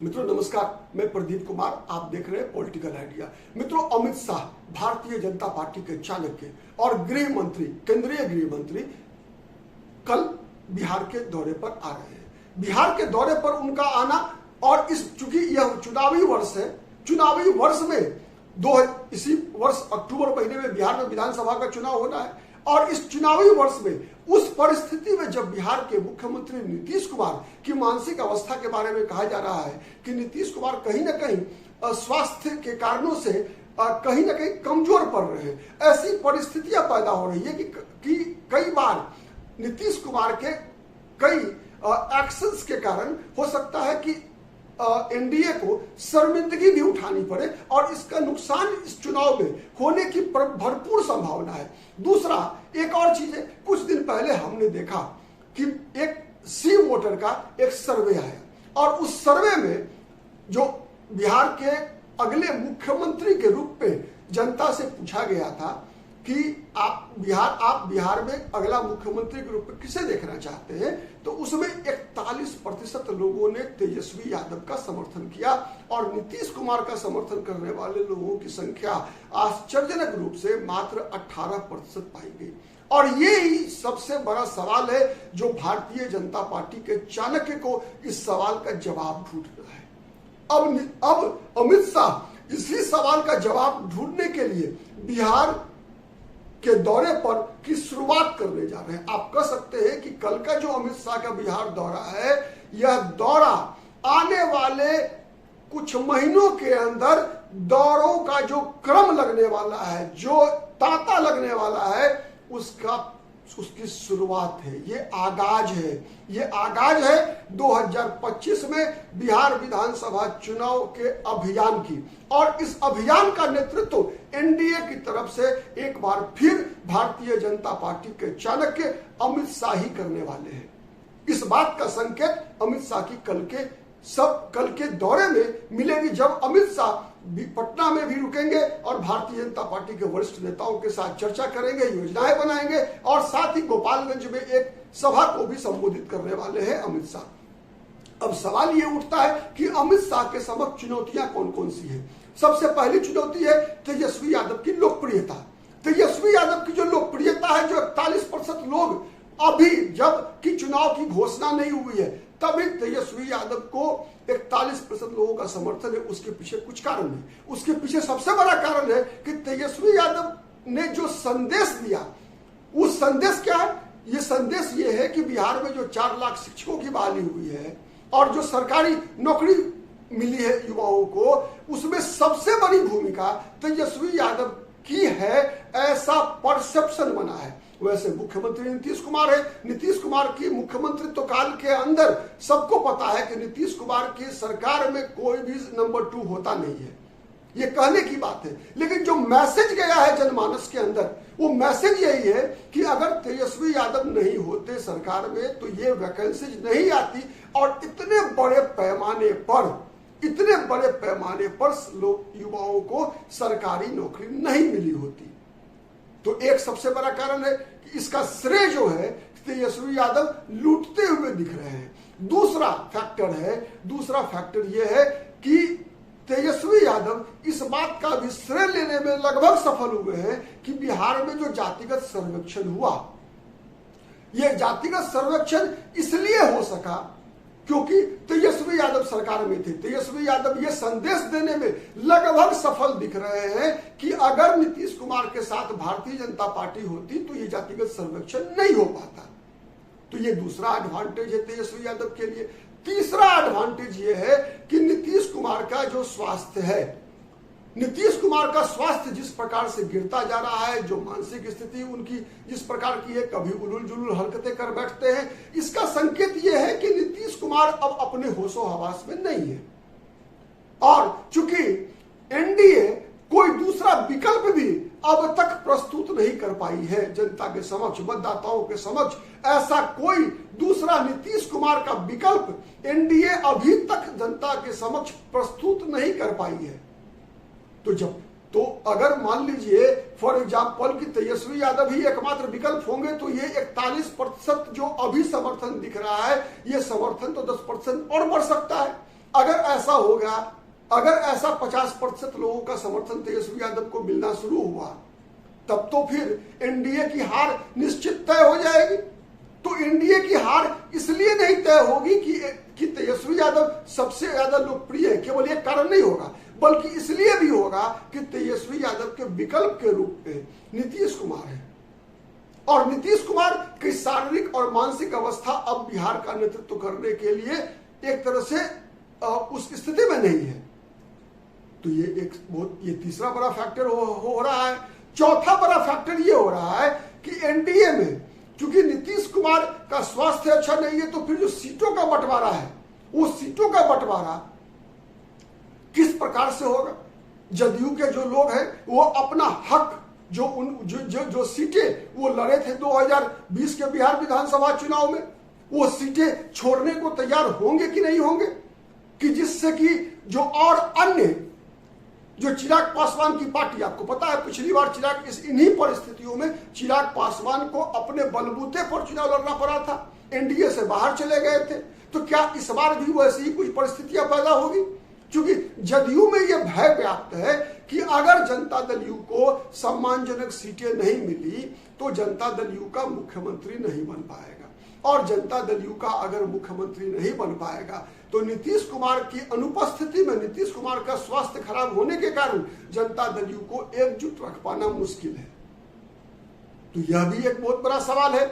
मित्रों नमस्कार, मैं प्रदीप कुमार, आप देख रहे हैं पॉलिटिकल आइडिया। मित्रों, अमित शाह भारतीय जनता पार्टी के चाणक्य और गृह मंत्री, केंद्रीय गृह मंत्री कल बिहार के दौरे पर आ रहे हैं। बिहार के दौरे पर उनका आना और चूंकि यह चुनावी वर्ष है, चुनावी वर्ष में इसी वर्ष अक्टूबर महीने में बिहार में विधानसभा का चुनाव होना है और इस चुनावी वर्ष में उस परिस्थिति में जब बिहार के मुख्यमंत्री नीतीश कुमार की मानसिक अवस्था के बारे में कहा जा रहा है कि नीतीश कुमार कहीं ना कहीं स्वास्थ्य के कारणों से कहीं ना कहीं कमजोर पड़ रहे हैं, ऐसी परिस्थितियां पैदा हो रही है कि कई बार नीतीश कुमार के कई एक्शंस के कारण हो सकता है कि एनडीए को शर्मिंदगी भी उठानी पड़े और इसका नुकसान इस चुनाव में होने की भरपूर संभावना है। दूसरा, एक और चीज है, कुछ दिन पहले हमने देखा कि एक सी वोटर का एक सर्वे आया और उस सर्वे में जो बिहार के अगले मुख्यमंत्री के रूप में जनता से पूछा गया था कि आप बिहार में अगला मुख्यमंत्री के रूप में किसे देखना चाहते हैं, तो उसमें 41% लोगों ने तेजस्वी यादव का समर्थन किया और नीतीश कुमार का समर्थन करने वाले लोगों की संख्या आश्चर्यजनक रूप से मात्र 18% पाई गई। और ये ही सबसे बड़ा सवाल है जो भारतीय जनता पार्टी के चाणक्य को इस सवाल का जवाब ढूंढ रहा है। अब अमित शाह इसी सवाल का जवाब ढूंढने के लिए बिहार के दौरे पर की शुरुआत करने जा रहे हैं। आप कह सकते हैं कि कल का जो अमित शाह का बिहार दौरा है, यह दौरा आने वाले कुछ महीनों के अंदर दौरों का जो क्रम लगने वाला है, जो तांता लगने वाला है, उसकी शुरुआत है। ये आगाज है 2025 में बिहार विधानसभा चुनाव के अभियान की और इस अभियान का नेतृत्व एनडीए की तरफ से एक बार फिर भारतीय जनता पार्टी के चाणक्य अमित शाह ही करने वाले हैं। इस बात का संकेत अमित शाह की कल के दौरे में मिलेगी, जब अमित शाह पटना में भी रुकेंगे और भारतीय जनता पार्टी के वरिष्ठ नेताओं के साथ चर्चा करेंगे, योजनाएं बनाएंगे और साथ ही गोपालगंज में एक सभा को भी संबोधित करने वाले हैं अमित शाह। अब सवाल ये उठता है कि अमित शाह के समक्ष चुनौतियां कौन कौन सी है। सबसे पहली चुनौती है तेजस्वी यादव की लोकप्रियता। तेजस्वी यादव की जो लोकप्रियता है, जो 41% लोग अभी जब की चुनाव की घोषणा नहीं हुई है तभी तेजस्वी यादव को 41% लोगों का समर्थन है। उसके पीछे कुछ कारण है। उसके पीछे सबसे बड़ा कारण है कि तेजस्वी यादव ने जो संदेश दिया, वो संदेश क्या है? ये संदेश ये है कि बिहार में जो 4 लाख शिक्षकों की बहाली हुई है और जो सरकारी नौकरी मिली है युवाओं को, उसमें सबसे बड़ी भूमिका तेजस्वी यादव की है, ऐसा परसेप्शन बना है। वैसे मुख्यमंत्री नीतीश कुमार है। नीतीश कुमार की मुख्यमंत्रित्व काल के अंदर सबको पता है कि नीतीश कुमार की सरकार में कोई भी नंबर 2 होता नहीं है, ये कहने की बात है। लेकिन जो मैसेज गया है जनमानस के अंदर, वो मैसेज यही है कि अगर तेजस्वी यादव नहीं होते सरकार में तो ये वैकेंसीज नहीं आती और इतने बड़े पैमाने पर लोग युवाओं को सरकारी नौकरी नहीं मिली होती। तो एक सबसे बड़ा कारण है कि इसका श्रेय जो है तेजस्वी यादव लूटते हुए दिख रहे हैं। दूसरा फैक्टर यह है कि तेजस्वी यादव इस बात का भी श्रेय लेने में लगभग सफल हुए हैं कि बिहार में जो जातिगत सर्वेक्षण हुआ, यह जातिगत सर्वेक्षण इसलिए हो सका क्योंकि तेजस्वी यादव सरकार में थे। तेजस्वी यादव ये संदेश देने में लगभग सफल दिख रहे हैं कि अगर नीतीश कुमार के साथ भारतीय जनता पार्टी होती तो ये जातिगत सर्वेक्षण नहीं हो पाता। तो ये दूसरा एडवांटेज है तेजस्वी यादव के लिए। तीसरा एडवांटेज ये है कि नीतीश कुमार का जो स्वास्थ्य है, नीतीश कुमार का स्वास्थ्य जिस प्रकार से गिरता जा रहा है, जो मानसिक स्थिति उनकी जिस प्रकार की है, कभी उलूल जुलूल हरकतें कर बैठते हैं, इसका संकेत यह है कि नीतीश कुमार अब अपने होशो हवास में नहीं है। और चूंकि एनडीए कोई दूसरा विकल्प भी अब तक प्रस्तुत नहीं कर पाई है जनता के समक्ष, मतदाताओं के समक्ष, ऐसा कोई दूसरा नीतीश कुमार का विकल्प एनडीए अभी तक जनता के समक्ष प्रस्तुत नहीं कर पाई है। तो अगर मान लीजिए फॉर एग्जाम्पल कि तेजस्वी यादव ही एकमात्र विकल्प होंगे तो ये 41% जो अभी समर्थन दिख रहा है, ये समर्थन तो 10% और बढ़ सकता है। अगर ऐसा हो गया, अगर ऐसा 50% लोगों का समर्थन तेजस्वी यादव को मिलना शुरू हुआ, तब तो फिर एनडीए की हार निश्चित तय हो जाएगी। तो एनडीए की हार इसलिए नहीं तय होगी कि तेजस्वी यादव सबसे ज्यादा लोकप्रिय है, केवल एक कारण नहीं होगा, बल्कि इसलिए भी होगा कि तेजस्वी यादव के विकल्प के रूप में नीतीश कुमार है, और नीतीश कुमार की शारीरिक और मानसिक अवस्था अब बिहार का नेतृत्व करने के लिए एक तरह से उस स्थिति में नहीं है। तो ये तीसरा बड़ा फैक्टर हो रहा है। चौथा बड़ा फैक्टर ये हो रहा है कि एनडीए में क्योंकि नीतीश कुमार का स्वास्थ्य अच्छा नहीं है, तो फिर जो सीटों का बंटवारा है, वो सीटों का बंटवारा किस प्रकार से होगा। जदयू के जो लोग हैं वो अपना हक जो सीटें वो लड़े थे 2020 के बिहार विधानसभा चुनाव में, वो सीटें छोड़ने को तैयार होंगे कि नहीं होंगे, कि जिससे कि जो और अन्य जो चिराग पासवान की पार्टी, आपको पता है पिछली बार इन्हीं परिस्थितियों में चिराग पासवान को अपने बलबूते पर चुनाव लड़ना पड़ा था, एनडीए से बाहर चले गए थे। तो क्या इस बार भी वैसी ही कुछ परिस्थितियां पैदा होगी? क्योंकि जदयू में यह भय व्याप्त है कि अगर जनता दल यू को सम्मानजनक सीटें नहीं मिली तो जनता दल यू का मुख्यमंत्री नहीं बन पाएगा, और जनता दल यू का अगर मुख्यमंत्री नहीं बन पाएगा तो नीतीश कुमार की अनुपस्थिति में, नीतीश कुमार का स्वास्थ्य खराब होने के कारण जनता दल यू को एकजुट रख पाना मुश्किल है। तो यह भी एक बहुत बड़ा सवाल है।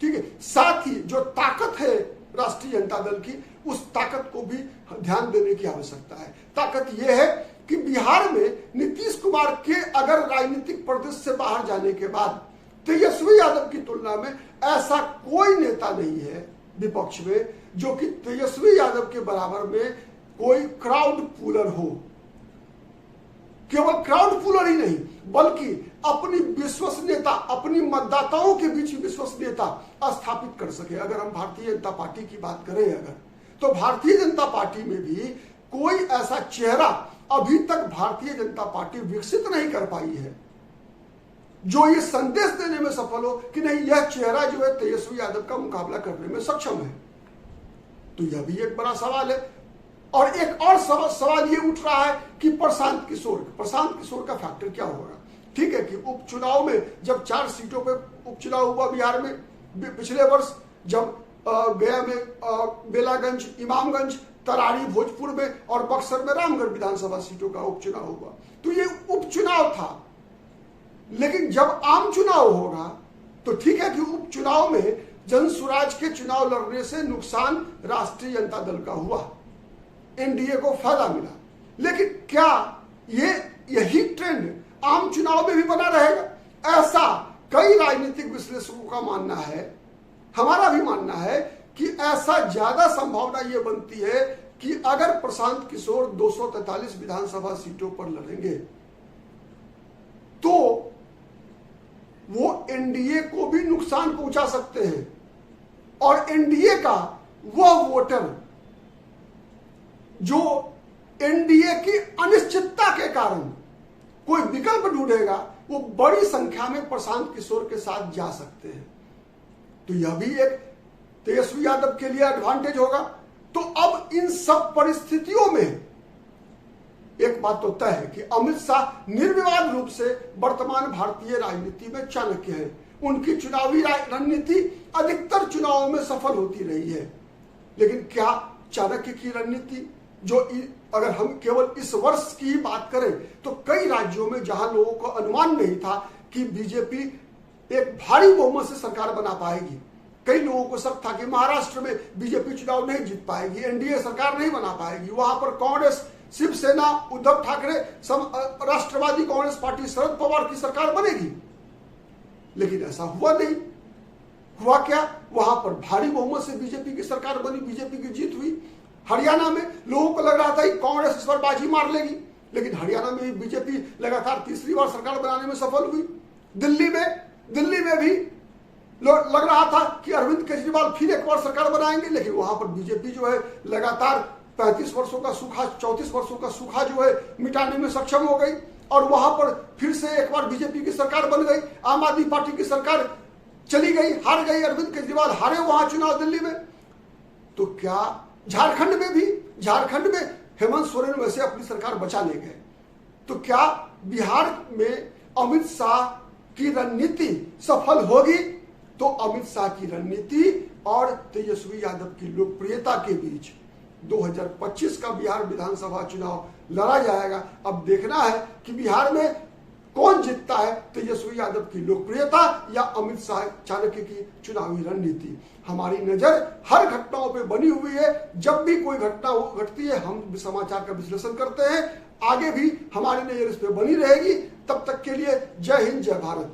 ठीक है, साथ ही जो ताकत है राष्ट्रीय जनता दल की, उस ताकत को भी ध्यान देने की आवश्यकता है। ताकत यह है कि बिहार में नीतीश कुमार के अगर राजनीतिक परिदृश्य से बाहर जाने के बाद तेजस्वी यादव की तुलना में ऐसा कोई नेता नहीं है विपक्ष में जो कि तेजस्वी यादव के बराबर में कोई क्राउड पुलर हो। केवल क्राउड पुलर ही नहीं, बल्कि अपनी विश्वसनीयता, अपनी मतदाताओं के बीच विश्वसनीयता स्थापित कर सके। अगर हम भारतीय जनता पार्टी की बात करें अगर, तो भारतीय जनता पार्टी में भी कोई ऐसा चेहरा अभी तक भारतीय जनता पार्टी विकसित नहीं कर पाई है जो ये संदेश देने में सफल हो कि नहीं, यह चेहरा जो है तेजस्वी यादव का मुकाबला करने में सक्षम है। तो यह भी एक बड़ा सवाल है। और एक और सवाल ये उठ रहा है कि प्रशांत किशोर का फैक्टर क्या होगा। ठीक है कि उपचुनाव में जब 4 सीटों पे उपचुनाव हुआ बिहार में, पिछले वर्ष जब गया में बेलागंज, इमामगंज, तरारी भोजपुर में और बक्सर में रामगढ़ विधानसभा सीटों का उपचुनाव हुआ, तो ये उपचुनाव था। लेकिन जब आम चुनाव होगा तो ठीक है कि उपचुनाव में जनसुराज के चुनाव लड़ने से नुकसान राष्ट्रीय जनता दल का हुआ, एनडीए को फायदा मिला। लेकिन क्या यही ट्रेंड आम चुनाव में भी बना रहेगा? ऐसा कई राजनीतिक विश्लेषकों का मानना है, हमारा भी मानना है कि ऐसा ज्यादा संभावना यह बनती है कि अगर प्रशांत किशोर 243 विधानसभा सीटों पर लड़ेंगे तो वो एनडीए को भी नुकसान पहुंचा सकते हैं, और एनडीए का वह वोटर जो एनडीए की अनिश्चितता के कारण कोई विकल्प ढूंढेगा, वो बड़ी संख्या में प्रशांत किशोर के साथ जा सकते हैं। तो यह भी एक तेजस्वी यादव के लिए एडवांटेज होगा। तो अब इन सब परिस्थितियों में एक बात तो तय है कि अमित शाह निर्विवाद रूप से वर्तमान भारतीय राजनीति में चाणक्य है। उनकी चुनावी रणनीति अधिकतर चुनावों में सफल होती रही है। लेकिन क्या चाणक्य की रणनीति जो अगर हम केवल इस वर्ष की ही बात करें तो कई राज्यों में जहां लोगों को अनुमान नहीं था कि बीजेपी एक भारी बहुमत से सरकार बना पाएगी, कई लोगों को शक था कि महाराष्ट्र में बीजेपी चुनाव नहीं जीत पाएगी, एनडीए सरकार नहीं बना पाएगी, वहां पर कांग्रेस, शिवसेना, उद्धव ठाकरे, राष्ट्रवादी कांग्रेस पार्टी, शरद पवार की सरकार बनेगी। लेकिन ऐसा हुआ नहीं। हुआ क्या? वहां पर भारी बहुमत से बीजेपी की सरकार बनी, बीजेपी की जीत हुई। हरियाणा में लोगों को लग रहा था कि कांग्रेस इस बार बाजी मार लेगी, लेकिन हरियाणा में भी बीजेपी लगातार तीसरी बार सरकार बनाने में सफल हुई। दिल्ली में भी लग रहा था कि अरविंद केजरीवाल फिर एक बार सरकार बनाएंगे, लेकिन वहां पर बीजेपी जो है लगातार 35 वर्षों का सूखा, 34 वर्षों का सूखा जो है मिटाने में सक्षम हो गई, और वहां पर फिर से एक बार बीजेपी की सरकार बन गई। आम आदमी पार्टी की सरकार चली गई, हार गई, अरविंद केजरीवाल हारे वहां चुनाव दिल्ली में। तो क्या झारखंड में भी झारखंड में हेमंत सोरेन वैसे अपनी सरकार बचा ले गए, तो क्या बिहार में अमित शाह की रणनीति सफल होगी? तो अमित शाह की रणनीति और तेजस्वी यादव की लोकप्रियता के बीच 2025 का बिहार विधानसभा चुनाव लड़ा जाएगा। अब देखना है कि बिहार में कौन जीतता है, तेजस्वी यादव की लोकप्रियता या अमित शाह चाणक्य की चुनावी रणनीति। हमारी नजर हर घटनाओं पे बनी हुई है। जब भी कोई घटना घटती है हम समाचार का विश्लेषण करते हैं। आगे भी हमारी नजर इस पे बनी रहेगी। तब तक के लिए जय हिंद, जय भारत।